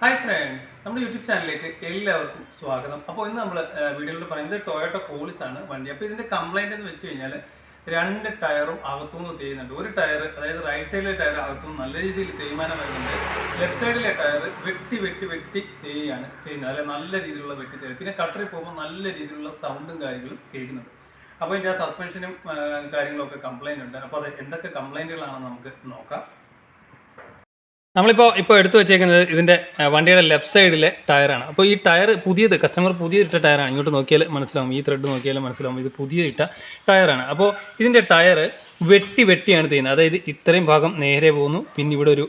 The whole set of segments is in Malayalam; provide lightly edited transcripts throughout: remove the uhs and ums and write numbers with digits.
ഹായ് ഫ്രണ്ട്സ്, നമ്മുടെ യൂട്യൂബ് ചാനലിലേക്ക് എല്ലാവർക്കും സ്വാഗതം. അപ്പോൾ ഇന്ന് നമ്മൾ വീഡിയോയിൽ പറയുന്നത് ടൊയോട്ട കോളിസ് ആണ് വണ്ടി. അപ്പോൾ ഇതിൻ്റെ കംപ്ലൈൻറ്റ് എന്ന് വെച്ച് കഴിഞ്ഞാൽ രണ്ട് ടയറും അകത്തുനിന്ന് തേയുന്നുണ്ട്. ഒരു ടയർ, അതായത് റൈറ്റ് സൈഡിലെ ടയർ അകത്തുനിന്ന് നല്ല രീതിയിൽ തേയ്മാനം വരുന്നുണ്ട്. ലെഫ്റ്റ് സൈഡിലെ ടയർ വെട്ടി തേയാണ് ചെയ്യുന്നത്, അല്ലെ നല്ല രീതിയിലുള്ള വെട്ടി തേയ. പിന്നെ കട്ടറിൽ പോകുമ്പോൾ നല്ല രീതിയിലുള്ള സൗണ്ടും കാര്യങ്ങളും കേൾക്കുന്നുണ്ട്. അപ്പോൾ ഇതിൻ്റെ സസ്പെൻഷനും കാര്യങ്ങളൊക്കെ കംപ്ലൈൻറ്റ് ഉണ്ട്. അപ്പോൾ അത് എന്തൊക്കെ കംപ്ലൈൻറ്റുകളാണെന്ന് നമുക്ക് നോക്കാം. നമ്മളിപ്പോൾ എടുത്തു വെച്ചേക്കുന്നത് ഇതിൻ്റെ വണ്ടിയുടെ ലെഫ്റ്റ് സൈഡിലെ ടയറാണ്. അപ്പോൾ ഈ ടയർ കസ്റ്റമർ പുതിയതിട്ട ടയറാണ്. ഇങ്ങോട്ട് നോക്കിയാൽ മനസ്സിലാവും, ഈ ത്രെഡ് നോക്കിയാൽ മനസ്സിലാവും, ഇത് പുതിയതിട്ട ടയറാണ്. അപ്പോൾ ഇതിൻ്റെ ടയർ വെട്ടിയാണ് ചെയ്യുന്നത്. അതായത് ഇത്രയും ഭാഗം നേരെ പോകുന്നു, പിന്നെ ഇവിടെ ഒരു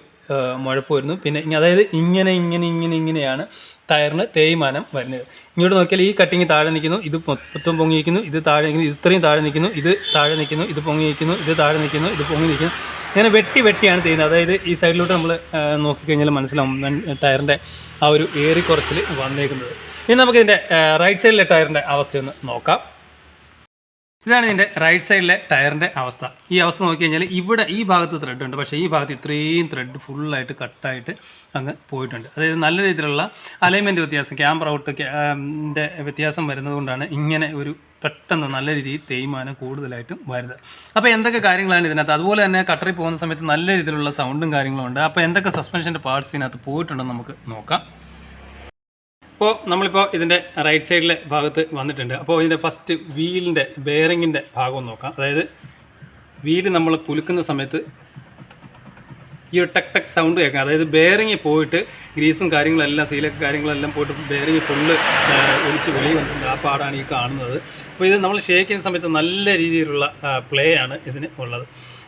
മുഴപ്പ് വരുന്നു, പിന്നെ അതായത് ഇങ്ങനെയാണ് ടയറിന് തേയ്മാനം വരുന്നത്. ഇങ്ങോട്ട് നോക്കിയാൽ ഈ കട്ടിങ് താഴെ നിൽക്കുന്നു, ഇത് മൊത്തം പൊങ്ങി നിൽക്കുന്നു, ഇത് താഴെ നിൽക്കുന്നു, ഇത്രയും താഴെ നിൽക്കുന്നു, ഇത് താഴെ നിൽക്കുന്നു, ഇത് പൊങ്ങി നിൽക്കുന്നു, ഇത് താഴെ നിൽക്കുന്നു, ഇത് പൊങ്ങി നിൽക്കുന്നു. ഇങ്ങനെ വെട്ടിയാണ് ചെയ്യുന്നത്. അതായത് ഈ സൈഡിലോട്ട് നമ്മൾ നോക്കിക്കഴിഞ്ഞാൽ മനസ്സിലാവും ടയറിൻ്റെ ആ ഒരു ഏറിക്കുറച്ചിൽ വന്നേക്കുന്നത്. ഇനി നമുക്കിതിൻ്റെ റൈറ്റ് സൈഡിലെ ടയറിൻ്റെ അവസ്ഥയൊന്ന് നോക്കാം. ഇതാണ് ഇതിൻ്റെ റൈറ്റ് സൈഡിലെ ടയറിൻ്റെ അവസ്ഥ. ഈ അവസ്ഥ നോക്കി കഴിഞ്ഞാൽ ഇവിടെ ഈ ഭാഗത്ത് ത്രെഡ് ഉണ്ട്, പക്ഷേ ഈ ഭാഗത്ത് ഇത്രയും ത്രെഡ് ഫുള്ളായിട്ട് കട്ടായിട്ട് അങ്ങ് പോയിട്ടുണ്ട്. അതായത് നല്ല രീതിയിലുള്ള അലൈൻമെൻറ്റ് വ്യത്യാസം, ക്യാമ്പർ ഔട്ടിൻ്റെ വ്യത്യാസം വരുന്നതുകൊണ്ടാണ് ഇങ്ങനെ ഒരു പെട്ടെന്ന് നല്ല രീതിയിൽ തേയ്മാനം കൂടുതലായിട്ടും വരുന്നത്. അപ്പോൾ എന്തൊക്കെ കാര്യങ്ങളാണ് ഇതിനകത്ത്? അതുപോലെ തന്നെ കട്ടറിൽ പോകുന്ന സമയത്ത് നല്ല രീതിയിലുള്ള സൗണ്ടും കാര്യങ്ങളും ഉണ്ട്. അപ്പോൾ എന്തൊക്കെ സസ്പെൻഷൻ്റെ പാർട്സ് ഇതിനകത്ത് പോയിട്ടുണ്ടെന്ന് നമുക്ക് നോക്കാം. അപ്പോൾ നമ്മളിപ്പോൾ ഇതിൻ്റെ റൈറ്റ് സൈഡിലെ ഭാഗത്ത് വന്നിട്ടുണ്ട്. അപ്പോൾ ഇതിൻ്റെ ഫസ്റ്റ് വീലിൻ്റെ ബെയറിങ്ങിൻ്റെ ഭാഗം നോക്കാം. അതായത് വീല് നമ്മൾ കുലുക്കുന്ന സമയത്ത് ഈ ഒരു ടക്ക് സൗണ്ട് കേൾക്കാം. അതായത് ബെയറിങ് പോയിട്ട് ഗ്രീസും കാര്യങ്ങളെല്ലാം സീലൊക്കെ കാര്യങ്ങളെല്ലാം പോയിട്ട് ബെയറിങ് ഫുള്ള് ഒലിച്ച് വെളി വന്നിട്ടുണ്ട്. ആ പാടാണ് ഈ കാണുന്നത്. അപ്പോൾ ഇത് നമ്മൾ ഷേക്ക് ചെയ്യുന്ന സമയത്ത് നല്ല രീതിയിലുള്ള പ്ലേ ആണ് ഇതിന് ഉള്ളത്.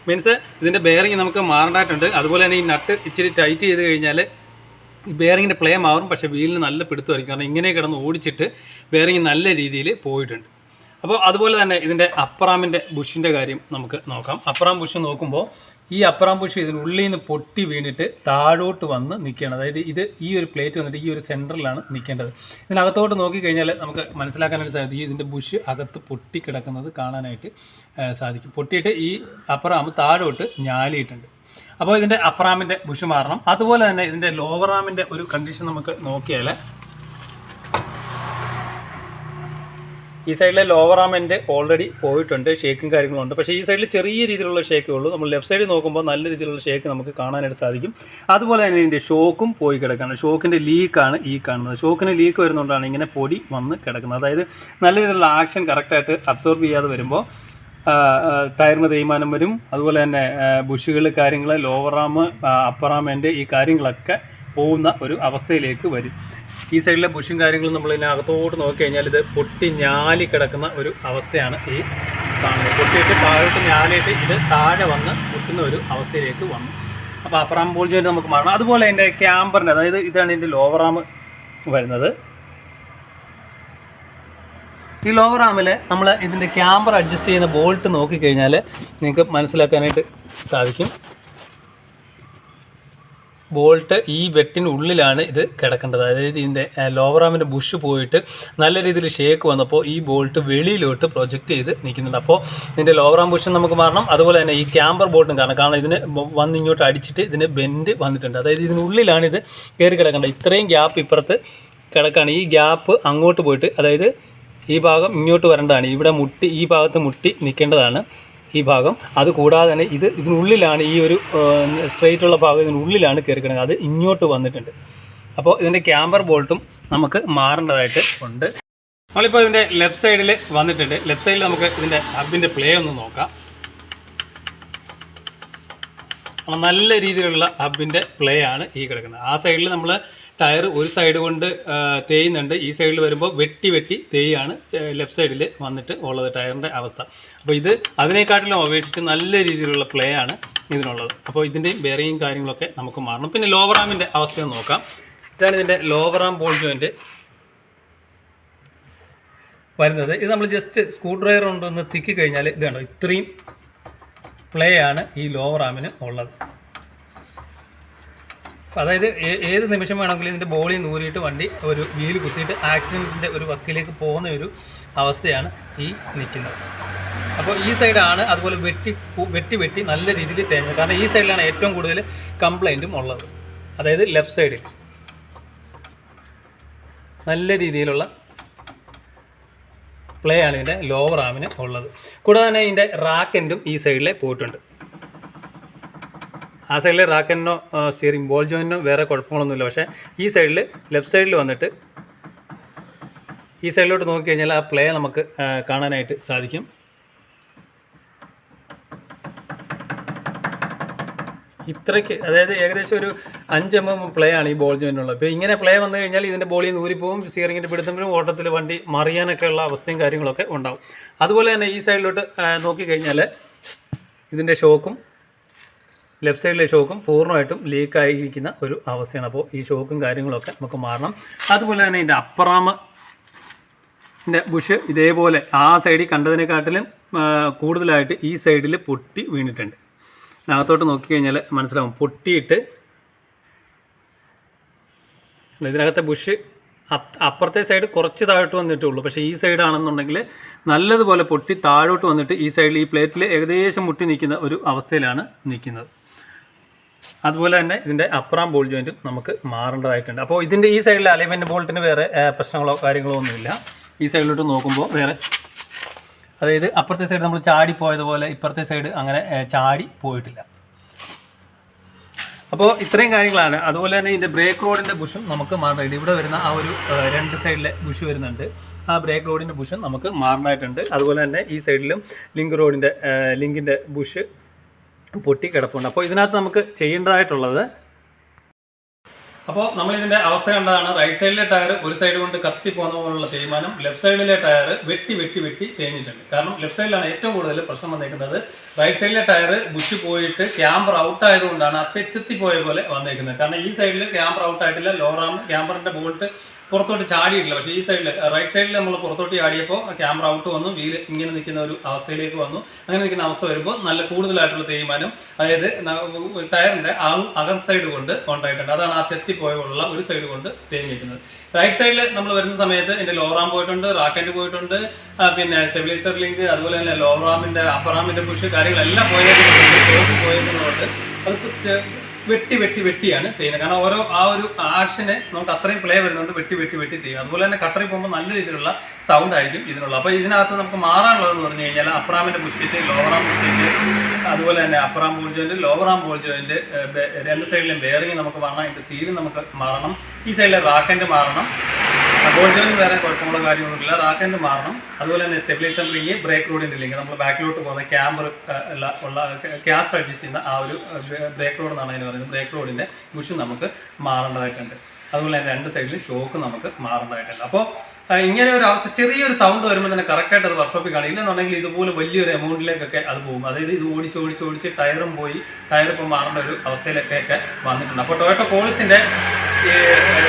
മീൻസ് ഇതിൻ്റെ ബെയറിങ് നമുക്ക് മാറേണ്ടതായിട്ടുണ്ട്. അതുപോലെ തന്നെ ഈ നട്ട് ഇച്ചിരി ടൈറ്റ് ചെയ്ത് കഴിഞ്ഞാൽ ബെയറിങ്ങിൻ്റെ പ്ലേ മാറും, പക്ഷേ വീലിന് നല്ല പിടുത്തമായിരിക്കും. കാരണം ഇങ്ങനെ കിടന്ന് ഓടിച്ചിട്ട് ബെയറിങ് നല്ല രീതിയിൽ പോയിട്ടുണ്ട്. അപ്പോൾ അതുപോലെ തന്നെ ഇതിൻ്റെ അപ്പറാമിൻ്റെ ബുഷിൻ്റെ കാര്യം നമുക്ക് നോക്കാം. അപ്പറാം ബുഷ് നോക്കുമ്പോൾ ഈ അപ്പറാം ബുഷ് ഇതിനുള്ളിൽ നിന്ന് പൊട്ടി വീണിട്ട് താഴോട്ട് വന്ന് നിൽക്കുകയാണ്. അതായത് ഈ ഒരു പ്ലേറ്റ് വന്നിട്ട് ഈ ഒരു സെൻറ്ററിലാണ് നിൽക്കേണ്ടത്. ഇതിനകത്തോട്ട് നോക്കിക്കഴിഞ്ഞാൽ നമുക്ക് മനസ്സിലാക്കാനായിട്ട് സാധിക്കും, ഇതിൻ്റെ ബുഷ് അകത്ത് പൊട്ടിക്കിടക്കുന്നത് കാണാനായിട്ട് സാധിക്കും. പൊട്ടിയിട്ട് ഈ അപ്പറാം താഴോട്ട് ഞാലിയിട്ടുണ്ട്. അപ്പോൾ ഇതിൻ്റെ അപ്പറാമിൻ്റെ ബുഷ് മാറണം. അതുപോലെ തന്നെ ഇതിൻ്റെ ലോവറാമിൻ്റെ ഒരു കണ്ടീഷൻ നമുക്ക് നോക്കിയാൽ ഈ സൈഡിലെ ലോവറാമിൻ്റെ ഓൾറെഡി പോയിട്ടുണ്ട്, ഷേക്കും കാര്യങ്ങളുണ്ട്. പക്ഷേ ഈ സൈഡിൽ ചെറിയ രീതിയിലുള്ള ഷേക്കേ ഉള്ളൂ. നമ്മൾ ലെഫ്റ്റ് സൈഡിൽ നോക്കുമ്പോൾ നല്ല രീതിയിലുള്ള ഷേക്ക് നമുക്ക് കാണാനായിട്ട് സാധിക്കും. അതുപോലെ തന്നെ ഇതിൻ്റെ ഷോക്കും പോയി കിടക്കുകയാണ്. ഷോക്കിൻ്റെ ലീക്കാണ് ഈ കാണുന്നത്. ഷോക്കിന് ലീക്ക് വരുന്നതുകൊണ്ടാണ് ഇങ്ങനെ പൊടി വന്ന് കിടക്കുന്നത്. അതായത് നല്ല രീതിയിലുള്ള ആക്ഷൻ കറക്റ്റായിട്ട് അബ്സോർബ് ചെയ്യാതെ വരുമ്പോൾ ടയറിന് തേയ്മാനം വരും. അതുപോലെ തന്നെ ബുഷുകൾ കാര്യങ്ങൾ ലോവർ റാം അപ്പർ റാമിൻ്റെ ഈ കാര്യങ്ങളൊക്കെ പോകുന്ന ഒരു അവസ്ഥയിലേക്ക് വരും. ഈ സൈഡിലെ ബുഷും കാര്യങ്ങളും നമ്മൾ ഇതിനകത്തോട്ട് നോക്കിക്കഴിഞ്ഞാൽ ഇത് പൊട്ടി ഞാലി കിടക്കുന്ന ഒരു അവസ്ഥയാണ് ഈ കാണുന്നത്. പൊട്ടിയിട്ട് താഴോട്ട് ഞാലിയിട്ട് ഇത് താഴെ വന്ന് പൊട്ടുന്ന ഒരു അവസ്ഥയിലേക്ക് വന്നു. അപ്പോൾ അപ്പർ റാം ബോൾ ജോയിൻറ്റ് നമുക്ക് മാറണം. അതുപോലെ അതിൻ്റെ ക്യാമ്പറിൻ്റെ, അതായത് ഇതാണ് ഇതിൻ്റെ ലോവർ റാം വരുന്നത്. ഈ ലോവർ റാമിൽ നമ്മൾ ഇതിൻ്റെ ക്യാമ്പർ അഡ്ജസ്റ്റ് ചെയ്യുന്ന ബോൾട്ട് നോക്കിക്കഴിഞ്ഞാൽ നിങ്ങൾക്ക് മനസ്സിലാക്കാനായിട്ട് സാധിക്കും. ബോൾട്ട് ഈ വെട്ടിനുള്ളിലാണ് ഇത് കിടക്കേണ്ടത്. അതായത് ഇതിൻ്റെ ലോവർ റാമിൻ്റെ ബുഷ് പോയിട്ട് നല്ല രീതിയിൽ ഷേക്ക് വന്നപ്പോൾ ഈ ബോൾട്ട് വെളിയിലോട്ട് പ്രൊജക്റ്റ് ചെയ്ത് നിൽക്കുന്നുണ്ട്. അപ്പോൾ ഇതിൻ്റെ ലോവർ റാം ബുഷ് നമുക്ക് മാറണം. അതുപോലെ തന്നെ ഈ ക്യാമ്പർ ബോൾട്ടും കാരണം ഇതിന് വന്ന് ഇങ്ങോട്ട് അടിച്ചിട്ട് ഇതിന് ബെൻഡ് വന്നിട്ടുണ്ട്. അതായത് ഇതിനുള്ളിലാണ് ഇത് കയറി കിടക്കേണ്ടത്. ഇത്രയും ഗ്യാപ്പ് ഇപ്പുറത്ത് കിടക്കുകയാണ്. ഈ ഗ്യാപ്പ് അങ്ങോട്ട് പോയിട്ട്, അതായത് ഈ ഭാഗം ഇങ്ങോട്ട് വരേണ്ടതാണ്. ഇവിടെ മുട്ടി, ഈ ഭാഗത്ത് മുട്ടി നിൽക്കേണ്ടതാണ് ഈ ഭാഗം. അതുകൂടാതെ തന്നെ ഇതിനുള്ളിലാണ് ഈ ഒരു സ്ട്രെയിറ്റുള്ള ഭാഗം ഇതിനുള്ളിലാണ് കയറി കിടക്കുന്നത്. അത് ഇങ്ങോട്ട് വന്നിട്ടുണ്ട്. അപ്പോൾ ഇതിൻ്റെ ക്യാമ്പർ ബോൾട്ടും നമുക്ക് മാറേണ്ടതായിട്ട് ഉണ്ട്. നമ്മളിപ്പോൾ ഇതിൻ്റെ ലെഫ്റ്റ് സൈഡിൽ വന്നിട്ടുണ്ട്. ലെഫ്റ്റ് സൈഡിൽ നമുക്ക് ഇതിൻ്റെ ഹബിൻ്റെ പ്ലേ ഒന്ന് നോക്കാം. നല്ല രീതിയിലുള്ള ഹബിൻ്റെ പ്ലേ ആണ് ഈ കിടക്കുന്നത്. ആ സൈഡിൽ നമ്മൾ ടയർ ഒരു സൈഡ് കൊണ്ട് തേയുന്നുണ്ട്. ഈ സൈഡിൽ വരുമ്പോൾ വെട്ടി തേയാണ് ലെഫ്റ്റ് സൈഡിൽ വന്നിട്ട് ഉള്ളത് ടയറിൻ്റെ അവസ്ഥ. അപ്പോൾ ഇത് അതിനെക്കാട്ടിലും അപേക്ഷിച്ച് നല്ല രീതിയിലുള്ള പ്ലേ ആണ് ഇതിനുള്ളത്. അപ്പോൾ ഇതിൻ്റെയും ബെയറിങ്ങും കാര്യങ്ങളൊക്കെ നമുക്ക് മാറണം. പിന്നെ ലോവർ റാമിൻ്റെ അവസ്ഥ നോക്കാം. ഇതാണ് ഇതിൻ്റെ ലോവർ റാം ബോൾ ജോയിൻറ്റ് വരുന്നത്. ഇത് നമ്മൾ ജസ്റ്റ് സ്ക്രൂ ഡ്രൈവർ കൊണ്ടൊന്ന് തിക്കി കഴിഞ്ഞാൽ ഇത് കണ്ടോ, ഇത്രയും പ്ലേ ആണ് ഈ ലോവർ റാമിന് ഉള്ളത്. അതായത് ഏത് നിമിഷം വേണമെങ്കിലും ഇതിൻ്റെ ബോളി നൂരിയിട്ട് വണ്ടി ഒരു വീല് കുത്തിയിട്ട് ആക്സിഡൻറ്റിൻ്റെ ഒരു വക്കിലേക്ക് പോകുന്ന ഒരു അവസ്ഥയാണ് ഈ നിൽക്കുന്നത്. അപ്പോൾ ഈ സൈഡാണ് അതുപോലെ വെട്ടി നല്ല രീതിയിൽ തേഞ്ഞത്. കാരണം ഈ സൈഡിലാണ് ഏറ്റവും കൂടുതൽ കംപ്ലൈൻറ്റും ഉള്ളത്, അതായത് ലെഫ്റ്റ് സൈഡിൽ. നല്ല രീതിയിലുള്ള പ്ലേ ആണ് ഇതിൻ്റെ ലോവർ ആമിന് ഉള്ളത്. കൂടാതെ തന്നെ ഇതിൻ്റെ റാക്കൻറ്റും ഈ സൈഡിൽ പോയിട്ടുണ്ട്. ആ സൈഡിൽ റാക്കനോ സ്റ്റിയറിംഗ് ബോൾ ജോയിനോ വേറെ കുഴപ്പങ്ങളൊന്നുമില്ല. പക്ഷേ ഈ സൈഡിൽ ലെഫ്റ്റ് സൈഡിൽ വന്നിട്ട് ഈ സൈഡിലോട്ട് നോക്കിക്കഴിഞ്ഞാൽ ആ പ്ലേ നമുക്ക് കാണാനായിട്ട് സാധിക്കും. ഇത്രയ്ക്ക്, അതായത് ഏകദേശം ഒരു 5 mm പ്ലേ ആണ് ഈ ബോൾ ജോയിനുള്ളത്. ഇപ്പോൾ ഇങ്ങനെ പ്ലേ വന്നു കഴിഞ്ഞാൽ ഇതിൻ്റെ ബോളിൽ നിന്ന് ഊരിപ്പോവും, സ്റ്റിയറിങ്ങിൻ്റെ പിടുത്തത്തിലും ഓട്ടത്തിൽ വണ്ടി മറിയാനൊക്കെ ഉള്ള അവസ്ഥയും കാര്യങ്ങളൊക്കെ ഉണ്ടാവും. അതുപോലെ തന്നെ ഈ സൈഡിലോട്ട് നോക്കിക്കഴിഞ്ഞാൽ ഇതിൻ്റെ ഷോക്കും ലെഫ്റ്റ് സൈഡിലെ ഷോക്കും പൂർണ്ണമായിട്ടും ലീക്കായിരിക്കുന്ന ഒരു അവസ്ഥയാണ്. അപ്പോൾ ഈ ഷോക്കും കാര്യങ്ങളൊക്കെ നമുക്ക് മാറണം. അതുപോലെ തന്നെ ഇതിൻ്റെ അപ്പറാമിൻ്റെ ബുഷ് ഇതേപോലെ ആ സൈഡിൽ കണ്ടതിനെക്കാട്ടിലും കൂടുതലായിട്ട് ഈ സൈഡിൽ പൊട്ടി വീണിട്ടുണ്ട്. അകത്തോട്ട് നോക്കിക്കഴിഞ്ഞാൽ മനസ്സിലാവും, പൊട്ടിയിട്ട് ഇതിനകത്തെ ബുഷ് അപ്പുറത്തെ സൈഡ് കുറച്ച് താഴോട്ട് വന്നിട്ടേ ഉള്ളൂ. പക്ഷേ ഈ സൈഡാണെന്നുണ്ടെങ്കിൽ നല്ലതുപോലെ പൊട്ടി താഴോട്ട് വന്നിട്ട് ഈ സൈഡിൽ ഈ പ്ലേറ്റിൽ ഏകദേശം മുട്ടി നിൽക്കുന്ന ഒരു അവസ്ഥയിലാണ് നിൽക്കുന്നത്. അതുപോലെ തന്നെ ഇതിൻ്റെ അപ്പറാം ബോൾ ജോയിൻറ്റും നമുക്ക് മാറേണ്ടതായിട്ടുണ്ട്. അപ്പോൾ ഇതിൻ്റെ ഈ സൈഡിലെ അലൈൻമെൻറ്റ് ബോൾട്ടിന് വേറെ പ്രശ്നങ്ങളോ കാര്യങ്ങളോ ഒന്നുമില്ല. ഈ സൈഡിലോട്ട് നോക്കുമ്പോൾ വേറെ, അതായത് അപ്പുറത്തെ സൈഡ് നമ്മൾ ചാടി പോയതുപോലെ ഇപ്പുറത്തെ സൈഡ് അങ്ങനെ ചാടി പോയിട്ടില്ല. അപ്പോൾ ഇത്രയും കാര്യങ്ങളാണ്. അതുപോലെ തന്നെ ഇതിൻ്റെ ബ്രേക്ക് റോഡിൻ്റെ ബുഷും നമുക്ക് മാറേണ്ടതുണ്ട്. ഇവിടെ വരുന്ന ആ ഒരു 2 സൈഡിലെ ബുഷ് വരുന്നുണ്ട്. ആ ബ്രേക്ക് റോഡിൻ്റെ ബുഷും നമുക്ക് മാറേണ്ടതായിട്ടുണ്ട്. അതുപോലെ തന്നെ ഈ സൈഡിലും ലിങ്കിൻ്റെ ബുഷ് പൊട്ടി കിടപ്പുണ്ട്. അപ്പോൾ ഇതിനകത്ത് നമുക്ക് ചെയ്യേണ്ടതായിട്ടുള്ളത്, അപ്പോൾ നമ്മളിതിൻ്റെ അവസ്ഥ കണ്ടതാണ്. റൈറ്റ് സൈഡിലെ ടയർ ഒരു സൈഡ് കൊണ്ട് കത്തി പോകുന്ന പോലുള്ള തേയ്മാനം, ലെഫ്റ്റ് സൈഡിലെ ടയർ വെട്ടി തേഞ്ഞിട്ടുണ്ട്. കാരണം ലെഫ്റ്റ് സൈഡിലാണ് ഏറ്റവും കൂടുതൽ പ്രശ്നം വന്നേക്കുന്നത്. റൈറ്റ് സൈഡിലെ ടയർ ബുഷ് പോയിട്ട് ക്യാമ്പർ ഔട്ട് ആയതുകൊണ്ടാണ് ആ തെച്ചെത്തി പോയ പോലെ വന്നേക്കുന്നത്. കാരണം ഈ സൈഡിൽ ക്യാമ്പർ ഔട്ട് ആയിട്ടില്ല, ലോറാം ക്യാമ്പറിൻ്റെ ബോൾട്ട് പുറത്തോട്ട് ചാടിയിട്ടില്ല. പക്ഷേ ഈ സൈഡിൽ റൈറ്റ് സൈഡിൽ നമ്മൾ പുറത്തോട്ട് ചാടിയപ്പോൾ ക്യാമറ ഔട്ട് വന്നു, വീല് ഇങ്ങനെ നിൽക്കുന്ന ഒരു അവസ്ഥയിലേക്ക് വന്നു. അങ്ങനെ നിൽക്കുന്ന അവസ്ഥ വരുമ്പോൾ നല്ല കൂടുതലായിട്ടുള്ള തേയ്മാനം, അതായത് ടയറിൻ്റെ അകം സൈഡ് കൊണ്ട് ഉണ്ടായിട്ടുണ്ട്. അതാണ് ആ ചെത്തിപ്പോയുള്ള ഒരു സൈഡ് കൊണ്ട് തേഞ്ഞിരിക്കുന്നത്. റൈറ്റ് സൈഡിൽ നമ്മൾ വരുന്ന സമയത്ത് എൻ്റെ ലോറാം പോയിട്ടുണ്ട്, റാക്കറ്റ് പോയിട്ടുണ്ട്, പിന്നെ സ്റ്റെബിലൈസർ ലിങ്ക്, അതുപോലെ തന്നെ ലോറാമിൻ്റെ അപ്പറാമിൻ്റെ പുഷ് കാര്യങ്ങളെല്ലാം പോയതുകൊണ്ട് അത് വെട്ടിയാണ് ചെയ്യുന്നത്. കാരണം ആ ഒരു ആക്ഷന് നമുക്ക് അത്രയും പ്ലേ വരുന്നുണ്ട്, വെട്ടി ചെയ്യും. അതുപോലെ തന്നെ കട്ടറിൽ പോകുമ്പോൾ നല്ല രീതിയിലുള്ള സൗണ്ട് ആയിരിക്കും ഇതിനുള്ള. അപ്പോൾ ഇതിനകത്ത് നമുക്ക് മാറാനുള്ളതെന്ന് പറഞ്ഞു കഴിഞ്ഞാൽ അപ്പറാമിൻ്റെ ബുഷ്കറ്റ്, ലോവറാം ബുഷ്കറ്റ്, അതുപോലെ തന്നെ അപ്പറാം ബോൾ ജോയിൻറ്റ്, ലോവറാം ബോൾ ജോയിൻറ്റ്, 2 സൈഡിലും ബെയറിംഗ് നമുക്ക് മാറണം, ഇതിൻ്റെ സീല് നമുക്ക് മാറണം, ഈ സൈഡിലെ റാക്കൻ്റ് മാറണം. ബോൾ ജോയിൻറ്റ് വേറെ കുഴപ്പമുള്ള കാര്യമൊന്നുമില്ല, റാക്കൻ്റ് മാറണം. അതുപോലെ തന്നെ സ്റ്റെബിലൈസർ ലിങ്ക്, ബ്രേക്ക് റോഡിൻ്റെ ലിങ്ക്, നമ്മൾ ബാക്കിലോട്ട് പോകുന്ന ക്യാമ്പർ ഉള്ള ക്യാസ്റ്റ് അഡ്ജസ്റ്റ് ചെയ്യുന്ന ആ ഒരു ബ്രേക്ക് റോഡ് എന്നാണ് അതിന് പറയുന്നത്. ബ്രേക്ക് റോഡിൻ്റെ ബുഷ് നമുക്ക് മാറേണ്ടതായിട്ടുണ്ട്. അതുപോലെ തന്നെ 2 സൈഡിലും ഷോക്ക് നമുക്ക് മാറേണ്ടതായിട്ടുണ്ട്. അപ്പോൾ ഇങ്ങനെ ഒരു അവസ്ഥ, ചെറിയൊരു സൗണ്ട് വരുമ്പോൾ തന്നെ കറക്റ്റായിട്ട് അത് വർക്ക്ഷോപ്പിൽ കാണില്ല എന്നുണ്ടെങ്കിൽ ഇതുപോലെ വലിയൊരു എമൗണ്ടിലേക്കൊക്കെ അത് പോകും. അതായത് ഇത് ഓടിച്ച് ടയറും പോയി, ടയർ ഇപ്പോൾ മാറേണ്ട ഒരു അവസ്ഥയിലൊക്കെ വന്നിട്ടുണ്ട്. അപ്പോൾ ടൊയോട്ട കോളിക്സിൻ്റെ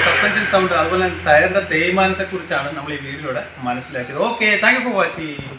സസ്പെൻഷൻ സൗണ്ട്, അതുപോലെ ടയറിൻ്റെ തേയ്മാനത്തെക്കുറിച്ചാണ് നമ്മൾ ഈ വീഡിയോയിലൂടെ മനസ്സിലാക്കിയത്. Okay, thank you for watching.